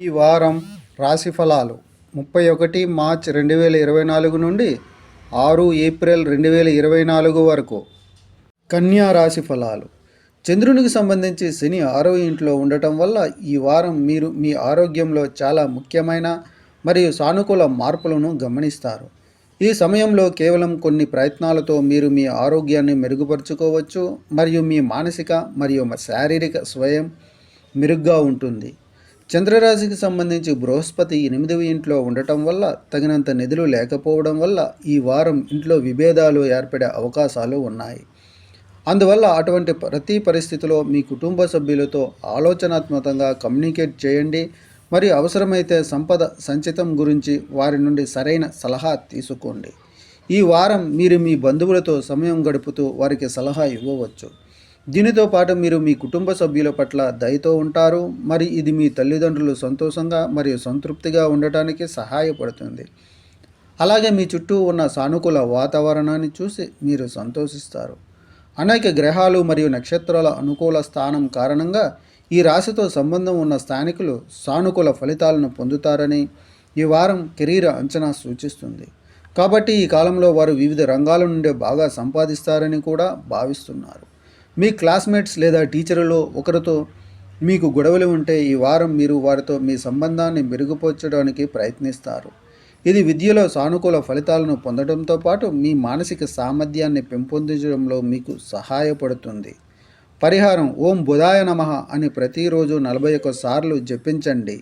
ఈ వారం రాశి ఫలాలు 31 మార్చ్ 2024 నుండి 6 ఏప్రిల్ 2024 వరకు. కన్యా రాశి ఫలాలు. చంద్రునికి సంబంధించి శని 6వ ఇంట్లో ఉండటం వల్ల ఈ వారం మీరు మీ ఆరోగ్యంలో చాలా ముఖ్యమైన మరియు సానుకూల మార్పులను గమనిస్తారు. ఈ సమయంలో కేవలం కొన్ని ప్రయత్నాలతో మీరు మీ ఆరోగ్యాన్ని మెరుగుపరుచుకోవచ్చు మరియు మీ మానసిక మరియు శారీరక స్వయం మెరుగ్గా ఉంటుంది. చంద్రరాశికి సంబంధించి బృహస్పతి 8వ ఇంట్లో ఉండటం వల్ల తగినంత నిధులు లేకపోవడం వల్ల ఈ వారం ఇంట్లో విభేదాలు ఏర్పడే అవకాశాలు ఉన్నాయి. అందువల్ల అటువంటి ప్రతి పరిస్థితిలో మీ కుటుంబ సభ్యులతో ఆలోచనాత్మకంగా కమ్యూనికేట్ చేయండి మరియు అవసరమైతే సంపద సంచితం గురించి వారి నుండి సరైన సలహా తీసుకోండి. ఈ వారం మీరు మీ బంధువులతో సమయం గడుపుతూ వారికి సలహా ఇవ్వవచ్చు. దీనితో పాటు మీరు మీ కుటుంబ సభ్యుల పట్ల దయతో ఉంటారు మరి ఇది మీ తల్లిదండ్రులు సంతోషంగా మరియు సంతృప్తిగా ఉండటానికి సహాయపడుతుంది. అలాగే మీ చుట్టూ ఉన్న సానుకూల వాతావరణాన్ని చూసి మీరు సంతోషిస్తారు. అనేక గ్రహాలు మరియు నక్షత్రాల అనుకూల స్థానం కారణంగా ఈ రాశితో సంబంధం ఉన్న స్థానికులు సానుకూల ఫలితాలను పొందుతారని ఈ వారం కెరీర్ అంచనా సూచిస్తుంది. కాబట్టి ఈ కాలంలో వారు వివిధ రంగాల నుండి బాగా సంపాదిస్తారని కూడా భావిస్తున్నారు. మీ క్లాస్మేట్స్ లేదా టీచర్లలో ఒకరితో మీకు గొడవలు ఉంటే ఈ వారం మీరు వారితో మీ సంబంధాన్ని మెరుగుపరచడానికి ప్రయత్నిస్తారు. ఇది విద్యలో సానుకూల ఫలితాలను పొందడంతో పాటు మీ మానసిక సామర్థ్యాన్ని పెంపొందించడంలో మీకు సహాయపడుతుంది. పరిహారం: ఓం బుధాయ నమః అని ప్రతిరోజు 41 సార్లు జపించండి.